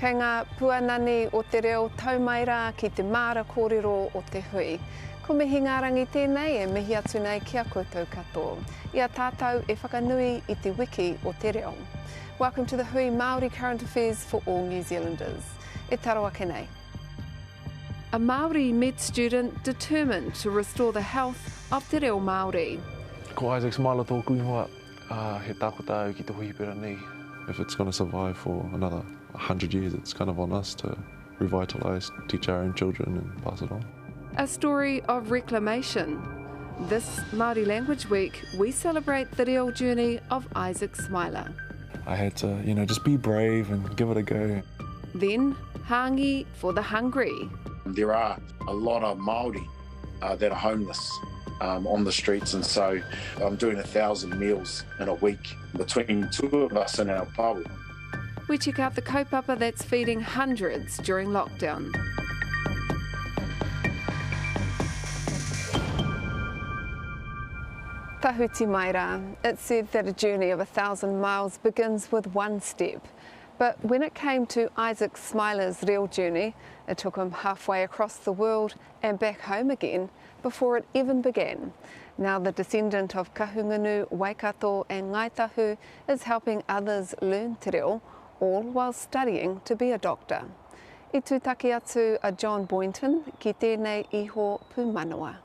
Kei ngā puanani o te reo taumaira ki te māra kōrero o te hui. Ko mihi ngā rangi tēnei e mihi atu nei ki a koutou katoa. Ia tātou e whakanui i te wiki o te reo. Welcome to the Hui Maori Current Affairs for all New Zealanders. E taro ake nei. A Maori med student determined to restore the health of te reo Maori. Ko Isaac Smiler tōku ingoa, he tākota au ki te huipera nei. If it's going to survive for another 100 years, it's kind of on us to revitalise, teach our own children and pass it on. A story of reclamation. This Māori Language Week, we celebrate the real journey of Isaac Smiler. I had to, just be brave and give it a go. Then, Hangi for the hungry. There are a lot of Maori that are homeless on the streets, and so I'm doing 1,000 meals in a week between two of us in our pāu. We check out the kaupapa that's feeding hundreds during lockdown. Tahuti Maira. It's said that a journey of 1,000 miles begins with one step. But when it came to Isaac Smiler's real journey, it took him halfway across the world and back home again before it even began. Now the descendant of Kahungunu, Waikato and Ngaitahu is helping others learn te reo, all while studying to be a doctor. I tūtaki atu a John Boynton ki tēnei iho pūmanawa.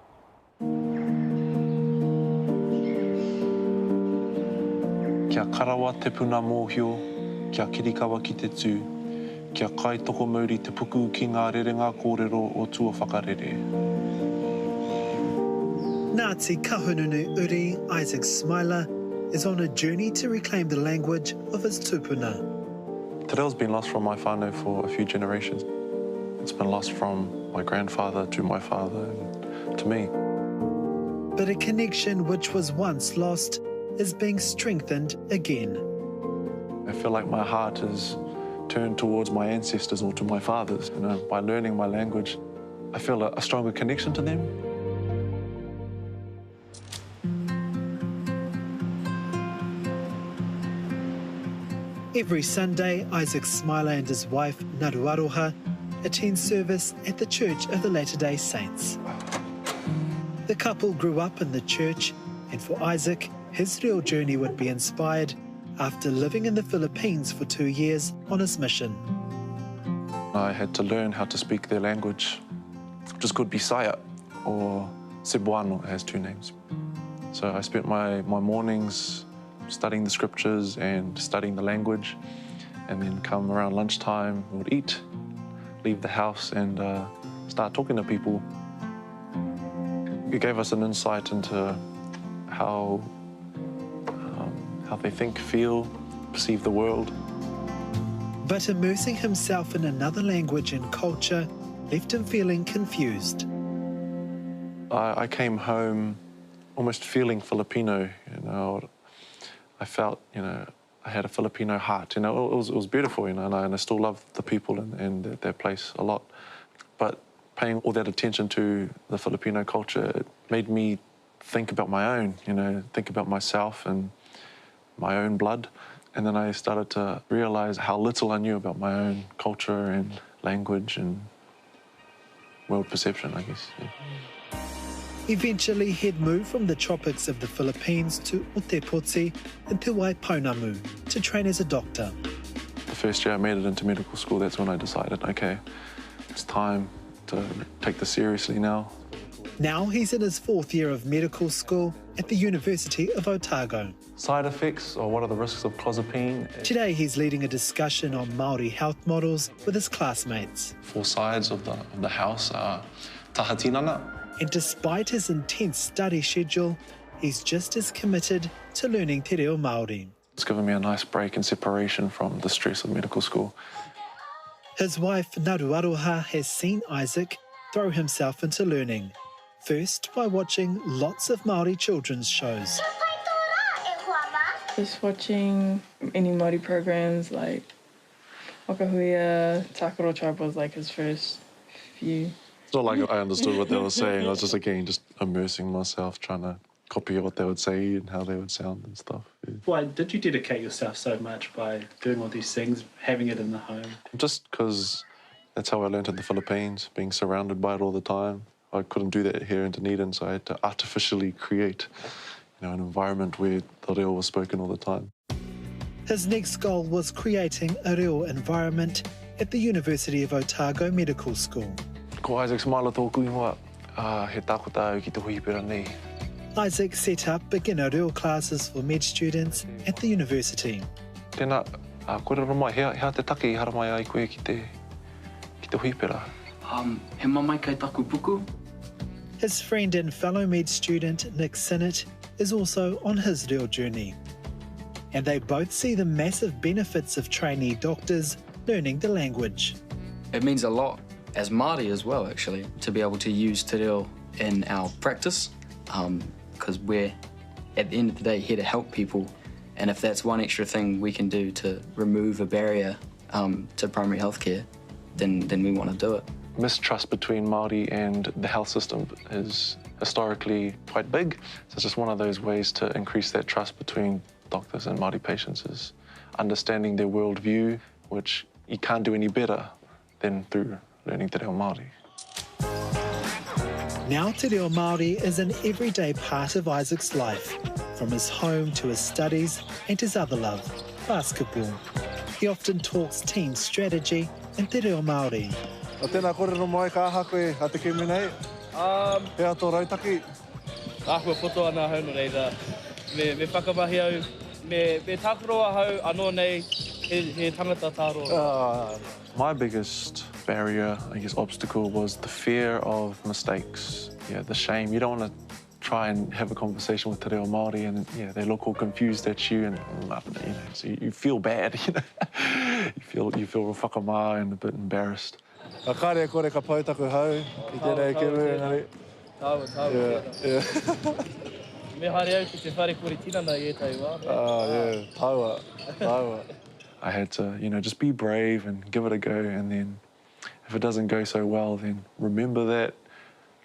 Kia karawa te puna mōhio, kia kirikawa ki te tū, kia kai toko mauri te puku ki ngā rerenga kōrero o tua whakarere. Ngāti Kahungunu Uri, Isaac Smiler, is on a journey to reclaim the language of his tupuna. Te reo's been lost from my whānau for a few generations. It's been lost from my grandfather to my father and to me. But a connection which was once lost is being strengthened again. I feel like my heart is turned towards my ancestors or to my fathers. By learning my language, I feel a stronger connection to them. Every Sunday, Isaac Smiler and his wife, Naruaroha, attend service at the Church of the Latter-day Saints. The couple grew up in the church, and for Isaac, his real journey would be inspired after living in the Philippines for 2 years on his mission. I had to learn how to speak their language, which is called Bisaya, or Cebuano, it has two names. So I spent my mornings studying the scriptures and studying the language, and then come around lunchtime, we would eat, leave the house and start talking to people. It gave us an insight into how they think, feel, perceive the world. But immersing himself in another language and culture left him feeling confused. I came home almost feeling Filipino, I felt, I had a Filipino heart, it was beautiful, and I still love the people and their place a lot. But paying all that attention to the Filipino culture, it made me think about my own, think about myself and my own blood. And then I started to realise how little I knew about my own culture and language and world perception, I guess. Yeah. Eventually, he'd moved from the tropics of the Philippines to Otepoti in Te Waipounamu to train as a doctor. The first year I made it into medical school, that's when I decided, okay, it's time to take this seriously now. Now he's in his 4th year of medical school at the University of Otago. Side effects, or what are the risks of clozapine? Today he's leading a discussion on Maori health models with his classmates. 4 sides of the house are tahatinana. And despite his intense study schedule, he's just as committed to learning te reo Māori. It's given me a nice break and separation from the stress of medical school. His wife, Naruaroha, has seen Isaac throw himself into learning. First, by watching lots of Māori children's shows. Just watching any Māori programs like Wakahuia, Takaro Tribe was like his first few. It's not like I understood what they were saying. I was just, again, just immersing myself, trying to copy what they would say and how they would sound and stuff. Why did you dedicate yourself so much by doing all these things, having it in the home? Just because that's how I learned in the Philippines, being surrounded by it all the time. I couldn't do that here in Dunedin, so I had to artificially create, an environment where the reo was spoken all the time. His next goal was creating a reo environment at the University of Otago Medical School. Ko Isaac Smila tōku ingoa, he tākota au ki te huipera nei. Isaac set up beginner reo classes for med students at the university. Tēnā, kore mai, hea te take I hara mai ai koe ki te huipera. He mamai kai taku puku. His friend and fellow med student Nick Sinnott is also on his reo journey. And they both see the massive benefits of trainee doctors learning the language. It means a lot as Māori as well, actually, to be able to use te reo in our practice, because we're, at the end of the day, here to help people. And if that's one extra thing we can do to remove a barrier to primary healthcare, then we want to do it. Mistrust between Māori and the health system is historically quite big. So it's just one of those ways to increase that trust between doctors and Māori patients is understanding their worldview, which you can't do any better than through learning te reo Māori. Now te reo Māori is an everyday part of Isaac's life, from his home to his studies and his other love, basketball. He often talks team strategy in te reo Māori. O tēnā kore no mai ka aha koe a te kimi nei? Hea tō rautaki? Ahua poto ana hau no reira. Me whakamahi au, me tākaroa hau anō nei he tangata tāroa. My biggest barrier, obstacle was the fear of mistakes. Yeah, the shame. You don't want to try and have a conversation with te reo Māori and they look all confused at you and so you feel bad, You feel whakamā and a bit embarrassed. Ka kare kore ka pautaku hau I tēnei keru engari. Tāua. Me haere au ki te whare kore tinana I e tai wā. Tāua. I had to, just be brave and give it a go, and then if it doesn't go so well, then remember that,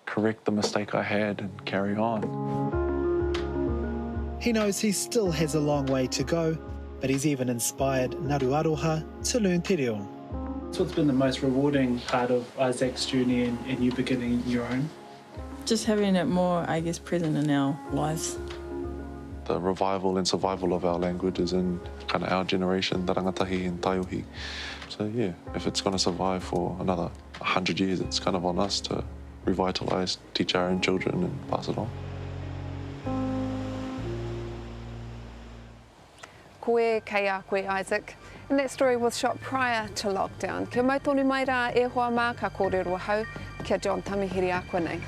correct the mistake I had and carry on. He knows he still has a long way to go, but he's even inspired Naruaroha to learn te reo. So what's been the most rewarding part of Isaac's journey and you beginning your own? Just having it more, present in our lives. The revival and survival of our language is in kind of our generation, the rangatahi and taiuhi. So yeah, if it's going to survive for another 100 years, it's kind of on us to revitalise, teach our own children and pass it on. Koe kei a koe Isaac. And that story was shot prior to lockdown. Kia mai tonu mai rā e hoa mā ka kōrero hau, kia John Tamihiri a koe nei.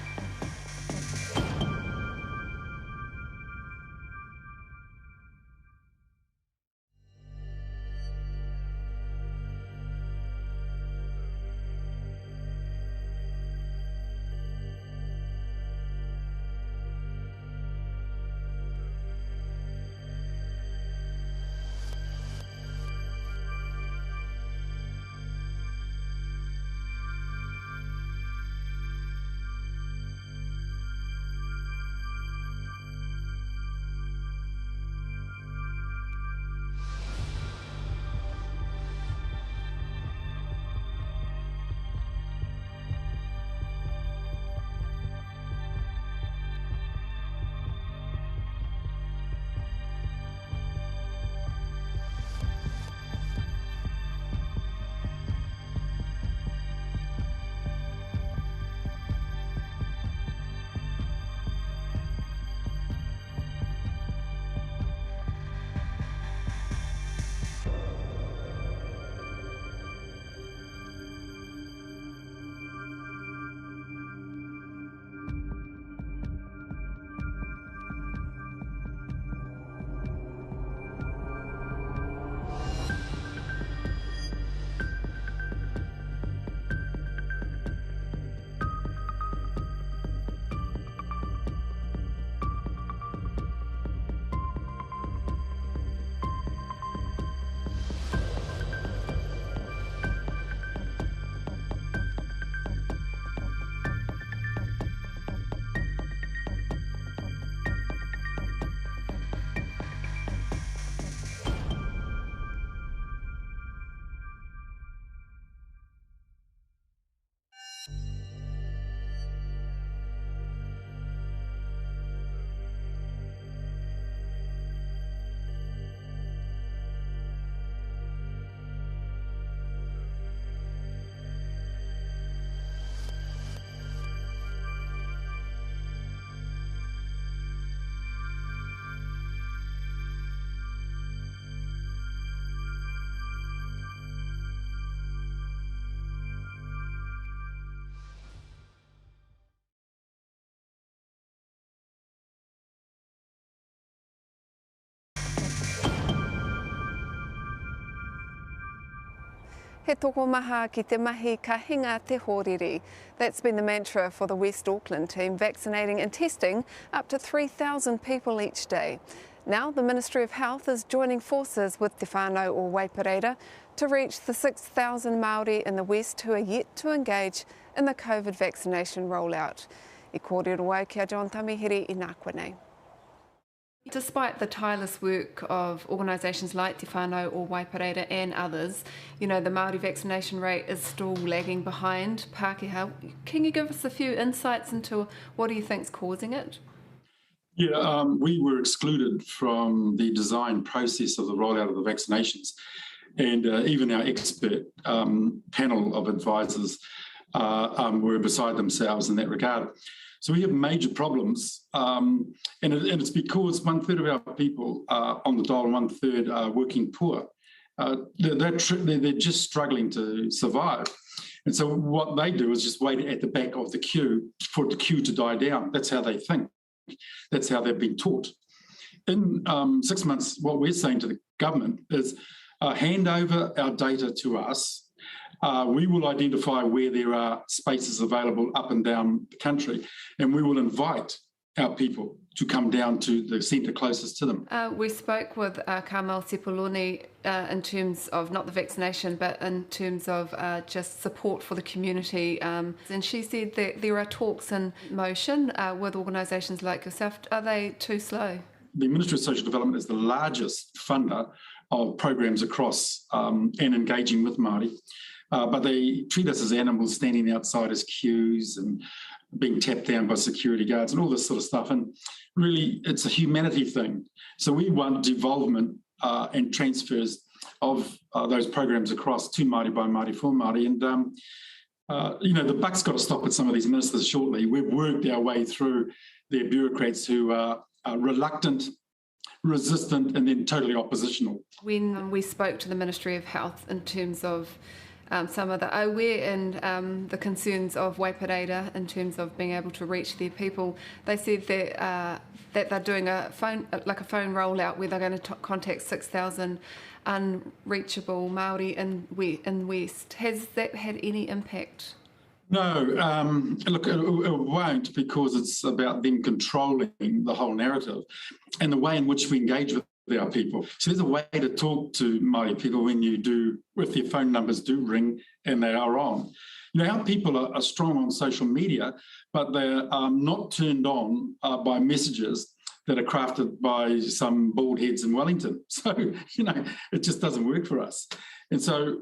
He toko maha ki te mahi ka hinga te horiri. That's been the mantra for the West Auckland team, vaccinating and testing up to 3,000 people each day. Now the Ministry of Health is joining forces with Te Whānau o Waipareira to reach the 6,000 Maori in the West who are yet to engage in the COVID vaccination rollout. I kōrero wau kia John Tamihiri I nākua nei. Despite the tireless work of organisations like Te Whānau o Waipareira and others, you know, the Māori vaccination rate is still lagging behind Pākehā. Can you give us a few insights into what do you think is causing it? Yeah, we were excluded from the design process of the rollout of the vaccinations, and even our expert panel of advisors were beside themselves in that regard. So we have major problems, and it's because 1/3 of our people are on the dole and 1/3 are working poor. They're just struggling to survive. And so what they do is just wait at the back of the queue for the queue to die down. That's how they think. That's how they've been taught. In 6 months, what we're saying to the government is hand over our data to us. We will identify where there are spaces available up and down the country, and we will invite our people to come down to the centre closest to them. We spoke with Carmel Sepuloni in terms of not the vaccination, but in terms of just support for the community. And she said that there are talks in motion with organisations like yourself. Are they too slow? The Ministry of Social Development is the largest funder of programs across and engaging with Māori. But they treat us as animals standing outside as queues and being tapped down by security guards and all this sort of stuff. And really, it's a humanity thing. So we want devolvement and transfers of those programs across to Māori by Māori for Māori. And, you know, the buck's got to stop with some of these ministers shortly. We've worked our way through their bureaucrats who are reluctant, resistant, and then totally oppositional. When we spoke to the Ministry of Health in terms of some of the iwi and the concerns of Waipareira in terms of being able to reach their people, they said that that they're doing a phone rollout where they're going to contact 6,000 unreachable Maori in West. Has that had any impact? No, look, it won't, because it's about them controlling the whole narrative and the way in which we engage with our people. So there's a way to talk to Māori people when you do, if their phone numbers do ring and they are on. You know, our people are strong on social media, but they're not turned on by messages that are crafted by some bald heads in Wellington. So, you know, it just doesn't work for us. And so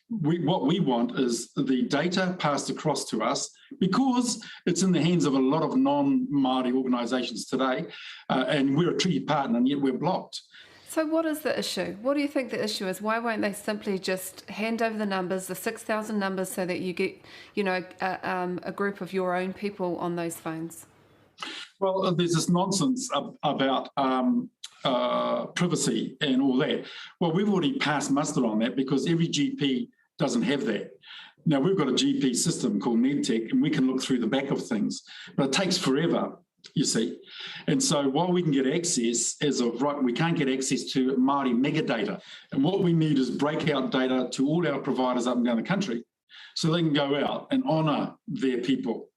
what we want is the data passed across to us, because it's in the hands of a lot of non-Māori organisations today, and we're a treaty partner, and yet we're blocked. So what is the issue? What do you think the issue is? Why won't they simply just hand over the numbers, the 6,000 numbers, so that you get, you know, a group of your own people on those phones? Well, there's this nonsense about privacy and all that. Well, we've already passed muster on that, because every GP doesn't have that. Now, we've got a GP system called MedTech, and we can look through the back of things, but it takes forever, you see. And so while we can get access, as of right, we can't get access to Māori megadata. And what we need is breakout data to all our providers up and down the country, so they can go out and honour their people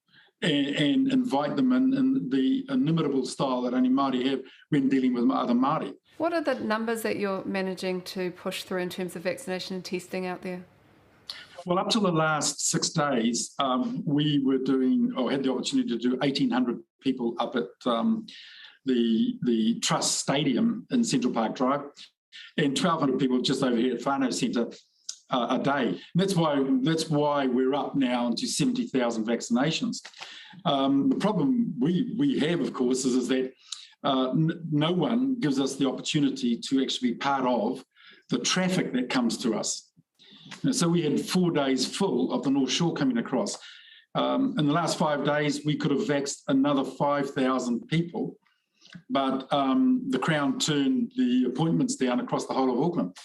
and invite them in the inimitable style that only Māori have when dealing with other Māori. What are the numbers that you're managing to push through in terms of vaccination and testing out there? Well, up to the last 6 days, we were doing, or had the opportunity to do 1,800 people up at the Trust Stadium in Central Park Drive, and 1,200 people just over here at Whānau Centre a day. And that's why we're up now into 70,000 vaccinations. The problem we have, of course, is that no one gives us the opportunity to actually be part of the traffic that comes to us. And so we had 4 days full of the North Shore coming across. In the last 5 days, we could have vaxxed another 5,000 people, but the Crown turned the appointments down across the whole of Auckland.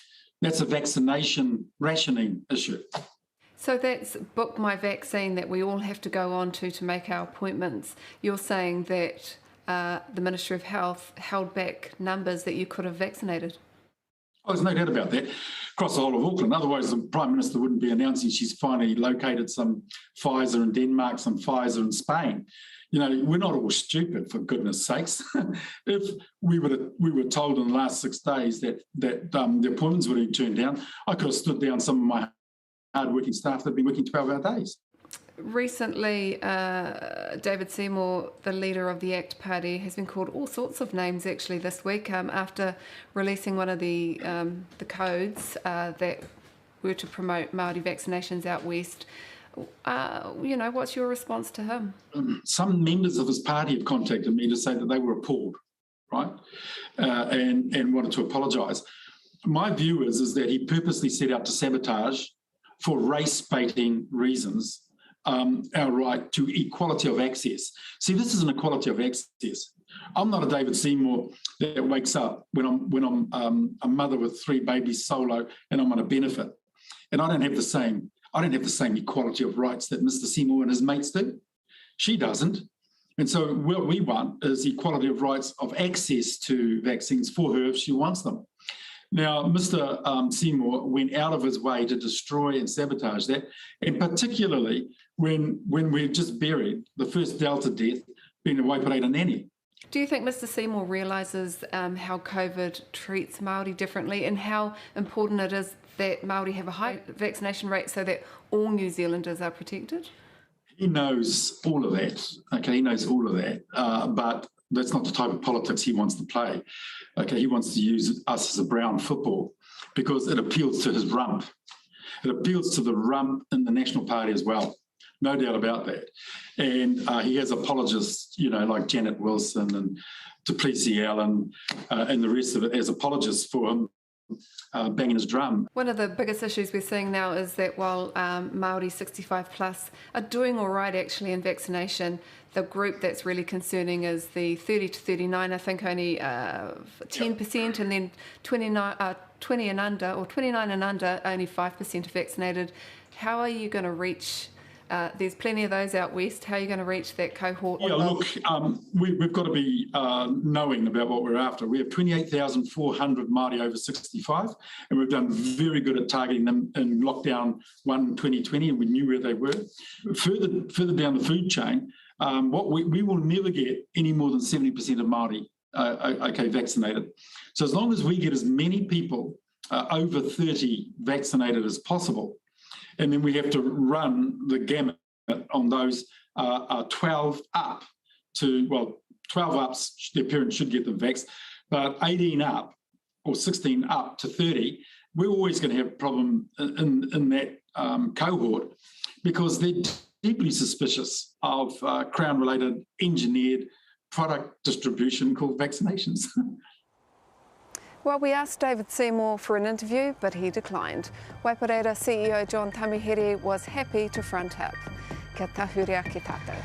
That's a vaccination rationing issue. So that's Book My Vaccine that we all have to go on to make our appointments. You're saying that the Ministry of Health held back numbers that you could have vaccinated? Oh, there's no doubt about that. Across the whole of Auckland. Otherwise, the Prime Minister wouldn't be announcing she's finally located some Pfizer in Denmark, some Pfizer in Spain. You know, we're not all stupid, for goodness sakes. If we were told in the last 6 days that the appointments would be turned down, I could have stood down some of my hard-working staff that have been working 12-hour days. Recently, David Seymour, the leader of the ACT Party, has been called all sorts of names actually this week after releasing one of the codes that were to promote Maori vaccinations out west. You know, what's your response to him? Some members of his party have contacted me to say that they were appalled, right, and wanted to apologise. My view is that he purposely set out to sabotage, for race-baiting reasons, our right to equality of access. See, this is an equality of access. I'm not a David Seymour that wakes up when I'm a mother with 3 babies solo and I'm on a benefit, and I don't have the same equality of rights that Mr. Seymour and his mates do. She doesn't. And so what we want is equality of rights of access to vaccines for her if she wants them. Now, Mr. Seymour went out of his way to destroy and sabotage that, and particularly when we've just buried the first Delta death being a Waipareta nanny. Do you think Mr. Seymour realises how COVID treats Māori differently and how important it is that Māori have a high vaccination rate so that all New Zealanders are protected? He knows all of that. Okay, he knows all of that, but that's not the type of politics he wants to play. Okay, he wants to use us as a brown football because it appeals to his rump. It appeals to the rump in the National Party as well. No doubt about that. And he has apologists, you know, like Janet Wilson and Duplessis Allen and the rest of it as apologists for him banging his drum. One of the biggest issues we're seeing now is that while Māori 65 plus are doing all right actually in vaccination, the group that's really concerning is the 30 to 39, I think only 10%, and then 20 and under, or 29 and under, only 5% are vaccinated. How are you going to reach, there's plenty of those out west, how are you going to reach that cohort? Yeah, look, we've got to be knowing about what we're after. We have 28,400 Māori over 65, and we've done very good at targeting them in lockdown 1 2020, and we knew where they were. Further down the food chain, we will never get any more than 70% of Māori vaccinated. So as long as we get as many people over 30 vaccinated as possible, and then we have to run the gamut on those 12 up to, well, 12 ups, their parents should get them vaxxed, but 18 up or 16 up to 30, we're always going to have a problem in that cohort because they're deeply suspicious of Crown-related engineered product distribution called vaccinations. Well, we asked David Seymour for an interview, but he declined. Waipareta CEO John Tamihere was happy to front up. Kia tahurea ki tātou.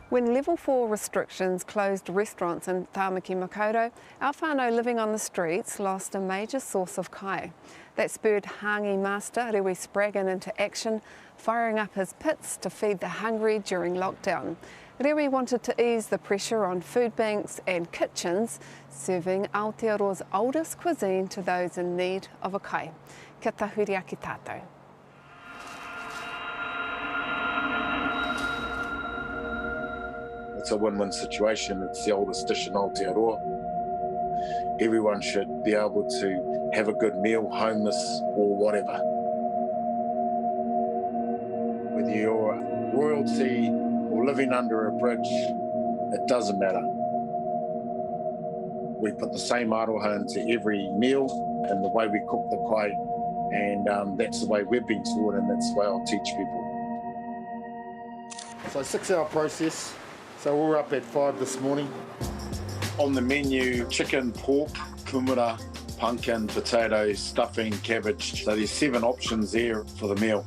When Level 4 restrictions closed restaurants in Tāmaki Makaurau, our whānau living on the streets lost a major source of kai. That spurred Hangi master Rewi Spraggan into action, firing up his pits to feed the hungry during lockdown. Rewi wanted to ease the pressure on food banks and kitchens, serving Aotearoa's oldest cuisine to those in need of a kai. Kia tahuri aki tātou. It's a win-win situation. It's the oldest dish in Aotearoa. Everyone should be able to have a good meal, homeless or whatever. Whether you're royalty or living under a bridge, it doesn't matter. We put the same aroha into every meal and the way we cook the kai, and that's the way we've been taught, and that's the way I'll teach people. So 6-hour process. So we're up at 5 this morning. On the menu, chicken, pork, kumara, pumpkin, potatoes, stuffing, cabbage. So there's 7 options there for the meal.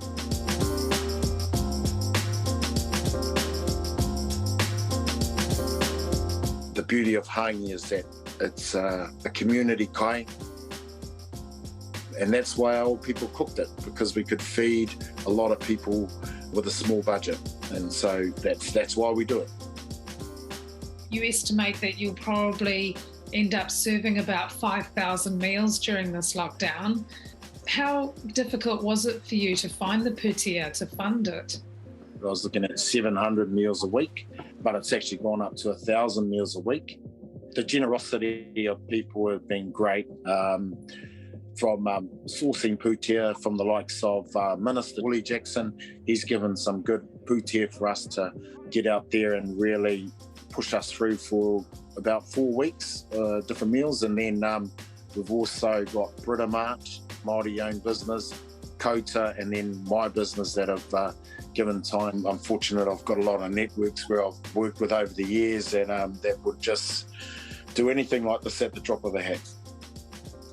The beauty of Hangi is that it's a community kai. And that's why our old people cooked it, because we could feed a lot of people with a small budget. And so that's why we do it. You estimate that you'll probably end up serving about 5,000 meals during this lockdown. How difficult was it for you to find the pūtea to fund it? I was looking at 700 meals a week, but it's actually gone up to 1,000 meals a week. The generosity of people have been great. From sourcing pūtea from the likes of Minister Willie Jackson, he's given some good pūtea for us to get out there and really push us through for about 4 weeks, different meals. And then we've also got Britamart, Maori-owned business, Kota, and then my business that have given time. I'm fortunate I've got a lot of networks where I've worked with over the years and that would just do anything like this at the drop of a hat.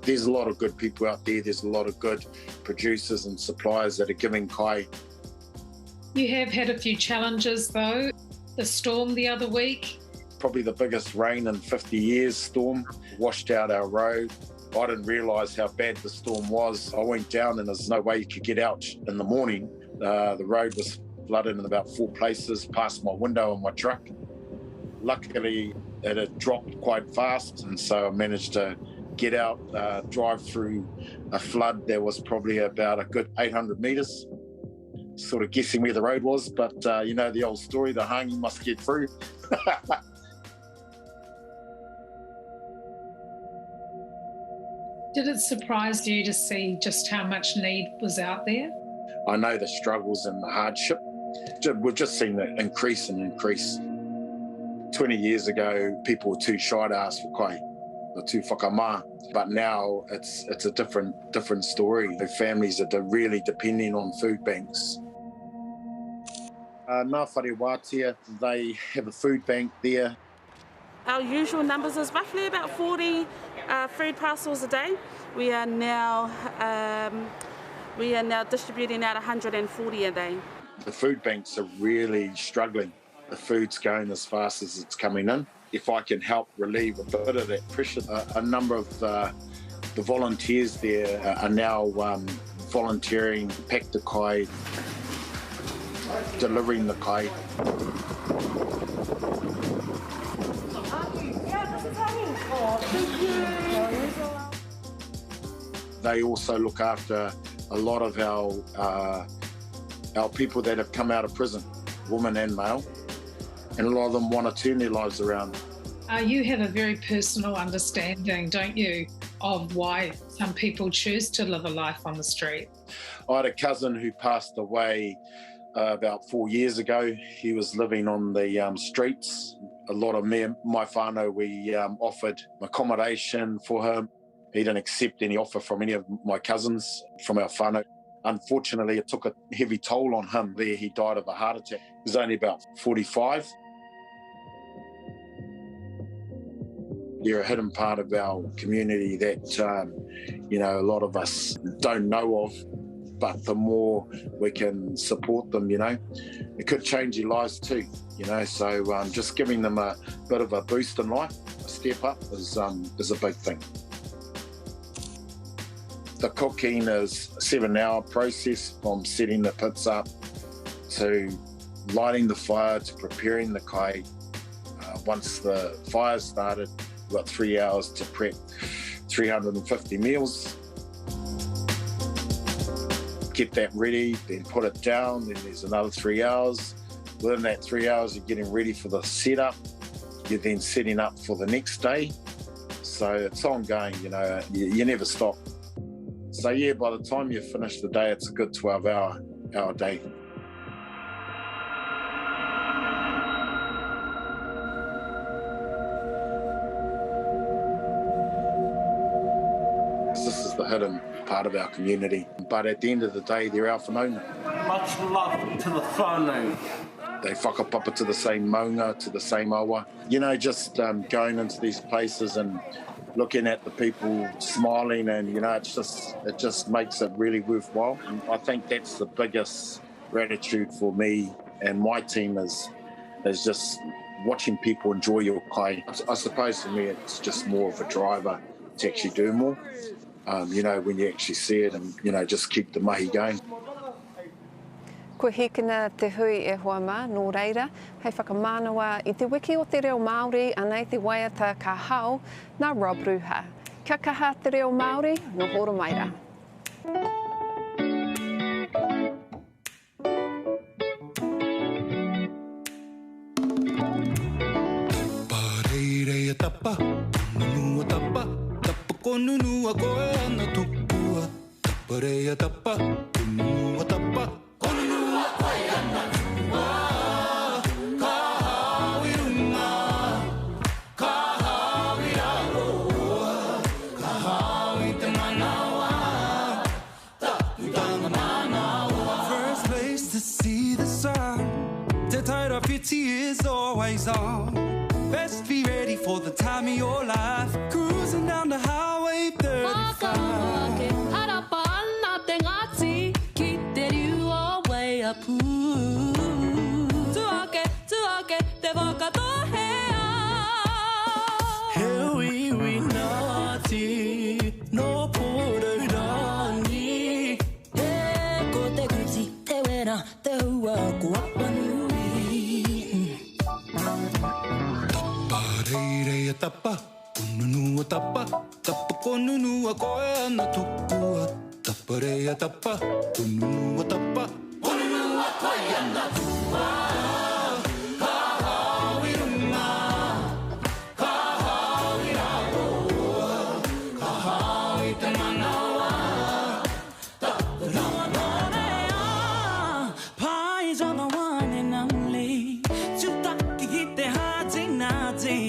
There's a lot of good people out there. There's a lot of good producers and suppliers that are giving kai. You have had a few challenges though. The storm the other week. Probably the biggest rain in 50 years storm, washed out our road. I didn't realise how bad the storm was. I went down and there's no way you could get out in the morning. The road was flooded in about 4 places, past my window on my truck. Luckily, it had dropped quite fast, and so I managed to get out, drive through a flood that was probably about a good 800 metres. Sort of guessing where the road was, but you know the old story, the Hangi must get through. Did it surprise you to see just how much need was out there? I know the struggles and the hardship. We've just seen it increase and increase. 20 years ago, people were too shy to ask for kai, or too whakamā. But now it's a different story. The families are really depending on food banks. Ngā whare wātia, they have a food bank there. Our usual numbers is roughly about 40 food parcels a day. We are now distributing out 140 a day. The food banks are really struggling. The food's going as fast as it's coming in. If I can help relieve a bit of that pressure, a number of the volunteers there are now volunteering, pack the kai, delivering the kai. They also look after a lot of our people that have come out of prison, women and male, and a lot of them want to turn their lives around. You have a very personal understanding, don't you, of why some people choose to live a life on the street? I had a cousin who passed away about 4 years ago. He was living on the streets. A lot of me and my whānau, we offered accommodation for him. He didn't accept any offer from any of my cousins from our whānau. Unfortunately, it took a heavy toll on him there. He died of a heart attack. He was only about 45. They're a hidden part of our community that, a lot of us don't know of. but the more we can support them, it could change their lives too, so just giving them a bit of a boost in life, a step up is a big thing. The cooking is a 7-hour process from setting the pits up to lighting the fire to preparing the kai. Once the fire started, we've got 3 hours to prep 350 meals. Get that ready, then put it down, then there's another 3 hours. Within that 3 hours, you're getting ready for the setup. You're then setting up for the next day. So it's ongoing, you never stop. So yeah, by the time you finish the day, it's a good 12-hour day. This is the hidden part of our community. But at the end of the day, they're our whanaunga. Much love to the whānau. They whakapapa to the same maunga, to the same awa. Just going into these places and looking at the people smiling and, it just makes it really worthwhile. And I think that's the biggest gratitude for me and my team is just watching people enjoy your kai. I suppose for me, it's just more of a driver to actually do more. When you actually see it and, just keep the mahi going. Ko hikina te hui e hoa mā, nō reira, hei whakamānawa I te wiki o te reo Maori, anei te waiata ka hau, nā Rob Ruha. Kia kaha te reo Maori, no horo maira. Pareire tapa, nunua tapa, tapa ko nunua koe ana tupua. Tapareia tapa, nunua tapa. Is always on. Best be ready for the time of your life. Cruising down the highway 35. No porter dani. Ko te kuti te wera te hua ko apanu. Tapa, ununua tapa, tapa ko nunua koe ana tupua. Tapareia tapa, ununua tapa, ununua koe ana tupua. Ka hawi runga, ka hawi raroa, ka hawi te manawa. Tapu runga norea, pai jana wane namle, chutaki ki te haji naji.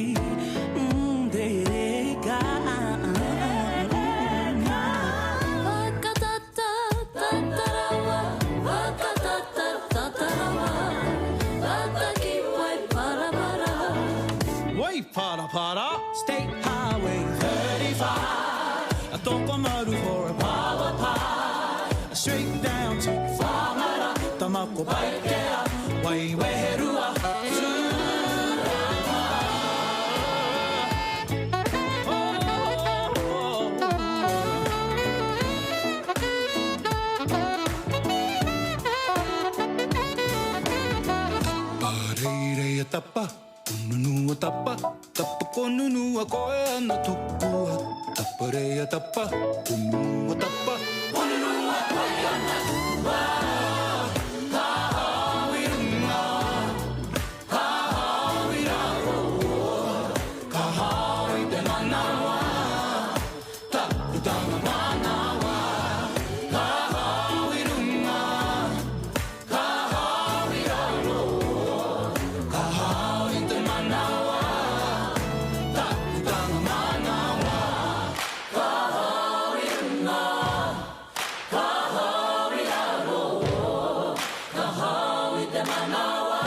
State Highway 35. I don't come out for a power pie. Straight down to Whamara. Tamako Baikea. Wai Weherua. Pareire tapa. Ununua tapa, tapa ko nunua koe ana tupua. Tapareia tapa, ununua tapa, ununua koe ana tupua. Ka hawi runga, ka hawi raroa, ka hawi te manawa, tapu tanga manawa. Ka hawi runga, ka hawi raroa, ka hawi te manawa, tapu tanga manawa. Ka hawi runga, ka hawi raroa, ka hawi te manawa,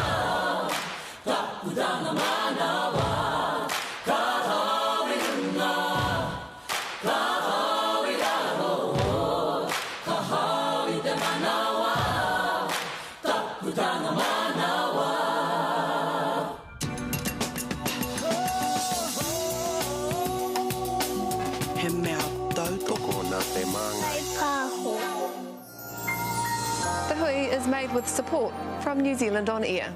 tapu tanga manawa. Ka hawi runga, ka hawi raroa, ka hawi te tanga manawa. He mea tautoko na te manga. The hui is made with support from New Zealand On Air.